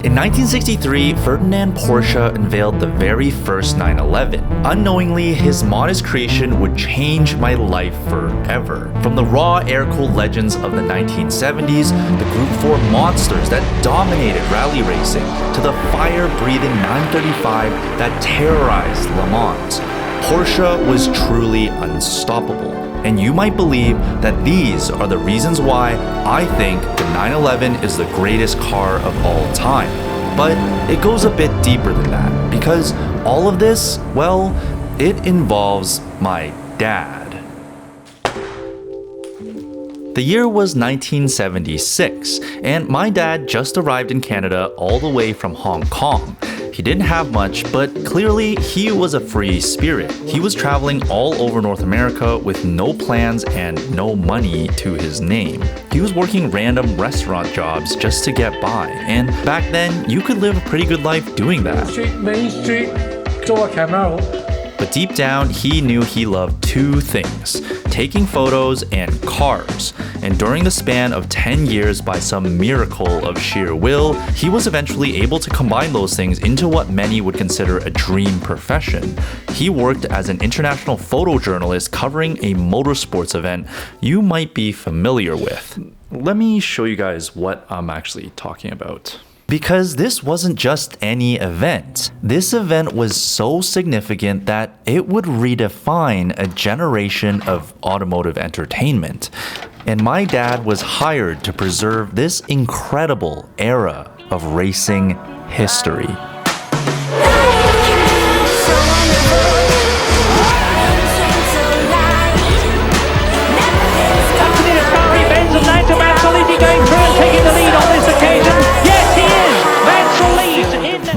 In 1963, Ferdinand Porsche unveiled the very first 911. Unknowingly, his modest creation would change my life forever. From the raw air-cooled legends of the 1970s, the Group 4 monsters that dominated rally racing, to the fire-breathing 935 that terrorized Le Mans, Porsche was truly unstoppable. And you might believe that these are the reasons why I think the 911 is the greatest car of all time. But it goes a bit deeper than that, because all of this, well, it involves my dad. The year was 1976, and my dad just arrived in Canada all the way from Hong Kong. He didn't have much, but clearly he was a free spirit. He was traveling all over North America with no plans and no money to his name. He was working random restaurant jobs just to get by, and back then you could live a pretty good life doing that. Main Street, 做下 camera. But deep down, he knew he loved two things: taking photos and cars. And during the span of 10 years, by some miracle of sheer will, he was eventually able to combine those things into what many would consider a dream profession. He worked as an international photojournalist covering a motorsports event you might be familiar with. Let me show you guys what I'm actually talking about. Because this wasn't just any event. This event was so significant that it would redefine a generation of automotive entertainment. And my dad was hired to preserve this incredible era of racing history.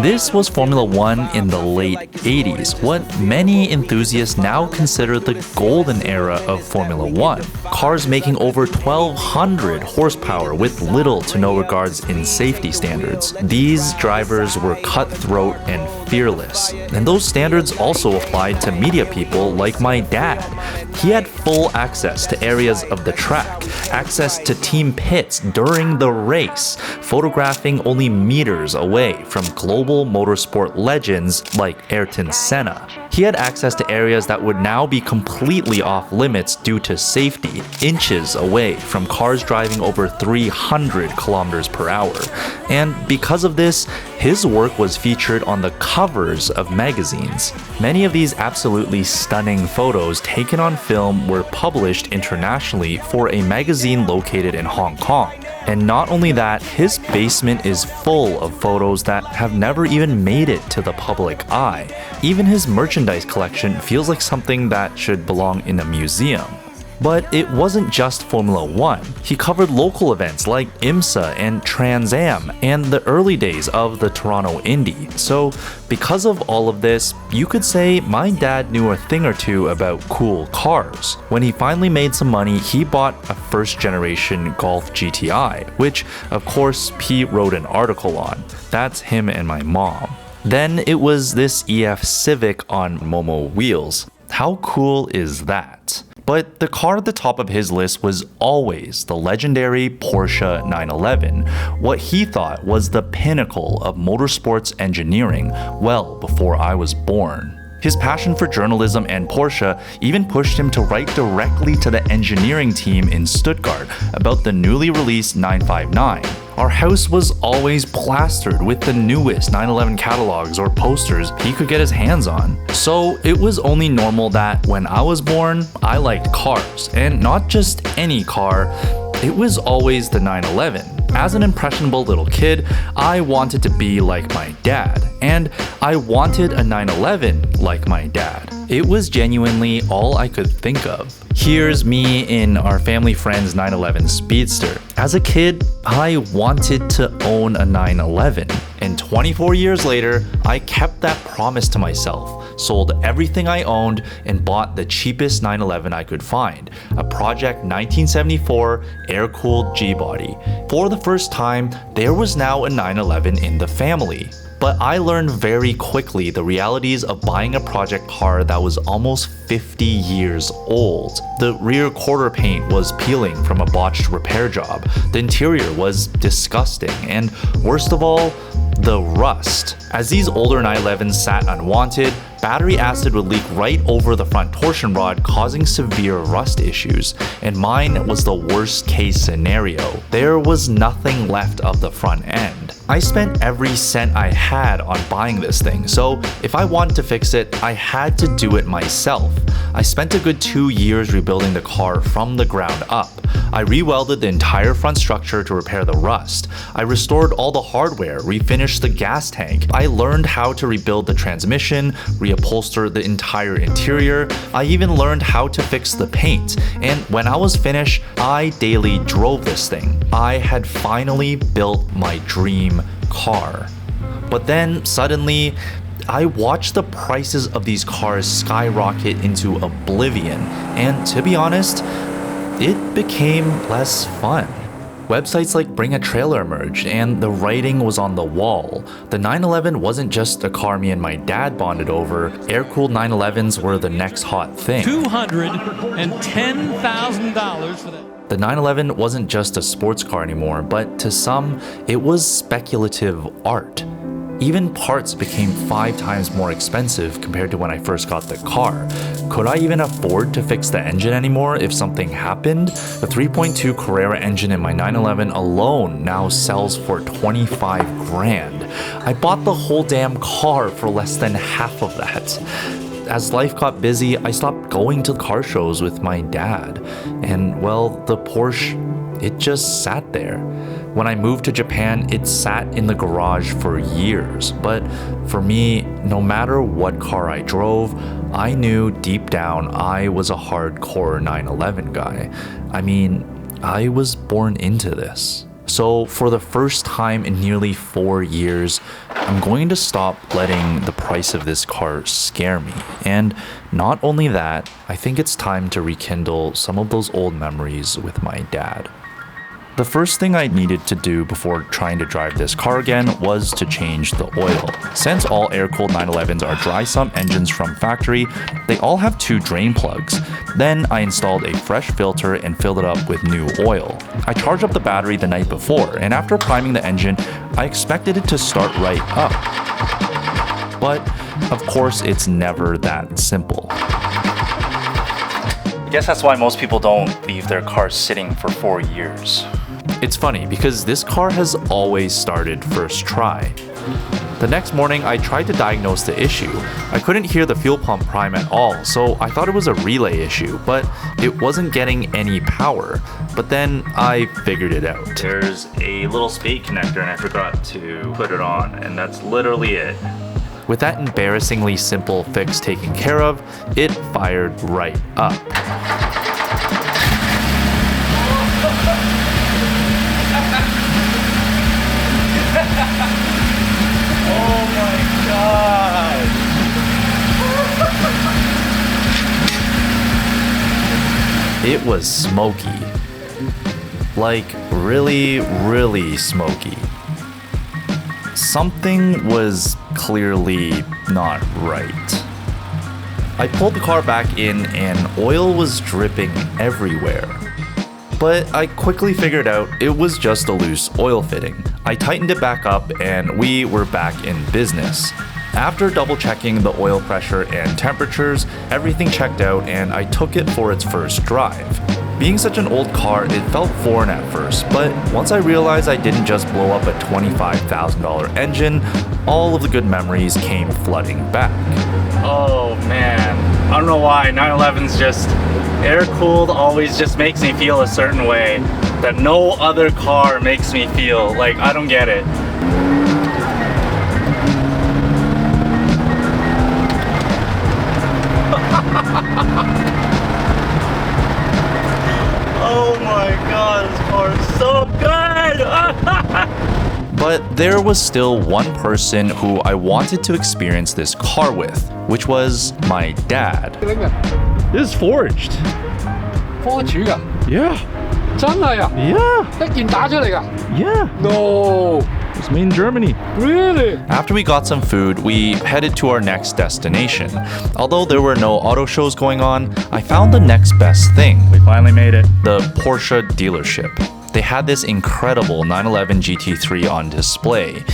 This was Formula One in the late 80s, what many enthusiasts now consider the golden era of Formula One. Cars making over 1,200 horsepower with little to no regards in safety standards. These drivers were cutthroat and fearless. And those standards also applied to media people like my dad. He had full access to areas of the track, access to team pits during the race, photographing only meters away from global motorsport legends like Ayrton Senna. He had access to areas that would now be completely off limits due to safety, inches away from cars driving over 300 kilometers per hour. And because of this, his work was featured on the covers of magazines. Many of these absolutely stunning photos taken on film were published internationally for a magazine located in Hong Kong. And not only that, his basement is full of photos that have never even made it to the public eye. Even his merchandise collection feels like something that should belong in a museum. But it wasn't just Formula One. He covered local events like IMSA and Trans Am and the early days of the Toronto Indy. So because of all of this, you could say my dad knew a thing or two about cool cars. When he finally made some money, he bought a first-generation Golf GTI, which of course he wrote an article on. That's him and my mom. Then it was this EF Civic on Momo wheels. How cool is that? But the car at the top of his list was always the legendary Porsche 911, what he thought was the pinnacle of motorsports engineering well before I was born. His passion for journalism and Porsche even pushed him to write directly to the engineering team in Stuttgart about the newly released 959. Our house was always plastered with the newest 911 catalogs or posters he could get his hands on. So it was only normal that when I was born, I liked cars, and not just any car. It was always the 911. As an impressionable little kid, I wanted to be like my dad, and I wanted a 911 like my dad. It was genuinely all I could think of. Here's me in our family friend's 911 Speedster. As a kid, I wanted to own a 911, and 24 years later, I kept that promise to myself, sold everything I owned, and bought the cheapest 911 I could find, a Project 1974 air-cooled G-body. For the first time, there was now a 911 in the family. But I learned very quickly the realities of buying a project car that was almost 50 years old. The rear quarter paint was peeling from a botched repair job. The interior was disgusting. And worst of all, the rust. As these older 911s sat unwanted, battery acid would leak right over the front torsion rod, causing severe rust issues, and mine was the worst case scenario. There was nothing left of the front end. I spent every cent I had on buying this thing, so if I wanted to fix it, I had to do it myself. I spent a good 2 years rebuilding the car from the ground up. I re-welded the entire front structure to repair the rust. I restored all the hardware, refinished the gas tank. I learned how to rebuild the transmission, reupholster the entire interior. I even learned how to fix the paint. And when I was finished, I daily drove this thing. I had finally built my dream car. But then suddenly, I watched the prices of these cars skyrocket into oblivion, and to be honest, it became less fun. Websites like Bring a Trailer emerged, and the writing was on the wall. The 911 wasn't just a car me and my dad bonded over. Air-cooled 911s were the next hot thing. $210,000 for that. The 911 wasn't just a sports car anymore, but to some, it was speculative art. Even parts became 5 times more expensive compared to when I first got the car. Could I even afford to fix the engine anymore if something happened? The 3.2 Carrera engine in my 911 alone now sells for 25 grand. I bought the whole damn car for less than half of that. As life got busy, I stopped going to car shows with my dad. And well, the Porsche, it just sat there. When I moved to Japan, it sat in the garage for years. But for me, no matter what car I drove, I knew deep down I was a hardcore 911 guy. I mean, I was born into this. So for the first time in nearly 4 years, I'm going to stop letting the price of this car scare me. And not only that, I think it's time to rekindle some of those old memories with my dad. The first thing I needed to do before trying to drive this car again was to change the oil. Since all air-cooled 911s are dry sump engines from factory, they all have 2 drain plugs. Then I installed a fresh filter and filled it up with new oil. I charged up the battery the night before, and after priming the engine, I expected it to start right up. But of course, it's never that simple. I guess that's why most people don't leave their cars sitting for 4 years. It's funny because this car has always started first try. The next morning, I tried to diagnose the issue. I couldn't hear the fuel pump prime at all, so I thought it was a relay issue, but it wasn't getting any power. But then I figured it out. There's a little spade connector and I forgot to put it on, and that's literally it. With that embarrassingly simple fix taken care of, it fired right up. Oh my god! It was smoky. Like really, really smoky. Something was clearly not right. I pulled the car back in and oil was dripping everywhere. But I quickly figured out it was just a loose oil fitting. I tightened it back up and we were back in business. After double checking the oil pressure and temperatures, everything checked out and I took it for its first drive. Being such an old car, it felt foreign at first, but once I realized I didn't just blow up a $25,000 engine, all of the good memories came flooding back. Oh man, I don't know why 911's just air-cooled always just makes me feel a certain way that no other car makes me feel. Like, I don't get it. Oh my god, this car is so good! But there was still one person who I wanted to experience this car with, which was my dad. This is forged. 科主㗎？ Yeah. 真係啊？ Yeah. 一件打出嚟㗎 Yeah. ？No, It's made in Germany. really? After we got some food, we headed to our next destination. Although there were no auto shows going on, I found the next best thing. We finally made it. The Porsche dealership. They had this incredible 911 GT3 on display.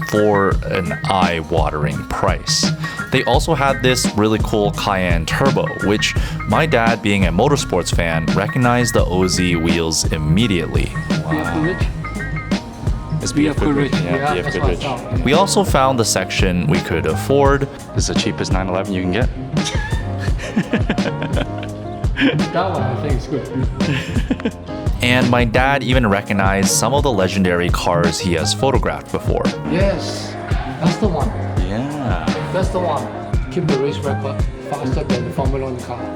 for an eye-watering price. They also had this really cool Cayenne Turbo, which my dad, being a motorsports fan, recognized the OZ wheels immediately. It's BF Goodrich. Yeah, Yeah, BF that's what I Goodrich. found. We also found the section we could afford. This is the cheapest 911 you can get. That one I think is good. And my dad even recognized some of the legendary cars he has photographed before. Yes, that's the one. Yeah. That's the one. Keep the race record faster than the Formula 1 car.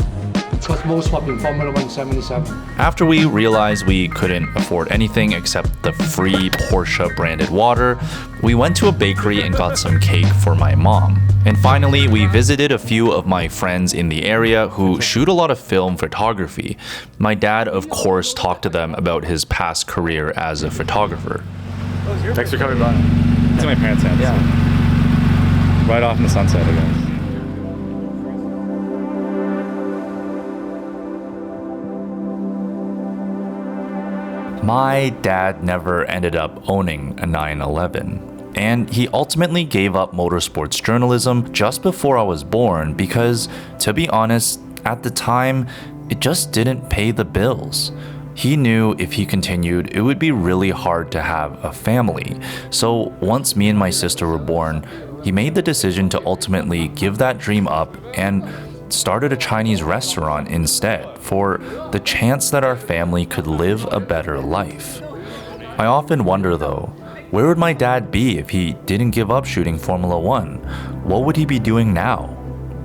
Because most have been Formula 1 77. After we realized we couldn't afford anything except the free Porsche branded water, we went to a bakery and got some cake for my mom. And finally, we visited a few of my friends in the area who shoot a lot of film photography. My dad, of course, talked to them about his past career as a photographer. Thanks for coming by. It's in my parents' house. Yeah. Right off in the sunset, I guess. My dad never ended up owning a 911, and he ultimately gave up motorsports journalism just before I was born because, to be honest, at the time, it just didn't pay the bills. He knew if he continued, it would be really hard to have a family. So once me and my sister were born, he made the decision to ultimately give that dream up and started a Chinese restaurant instead for the chance that our family could live a better life. I often wonder though, where would my dad be if he didn't give up shooting Formula 1? What would he be doing now?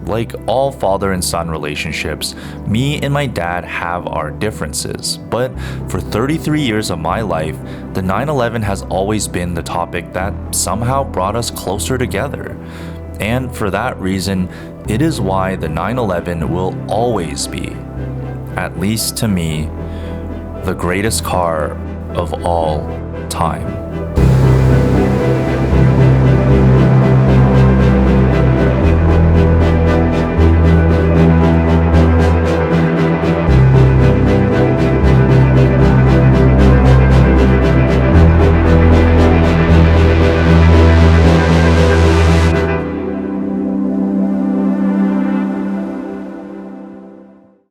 Like all father and son relationships, me and my dad have our differences, but for 33 years of my life, the 911 has always been the topic that somehow brought us closer together. And for that reason, it is why the 911 will always be, at least to me, the greatest car of all time.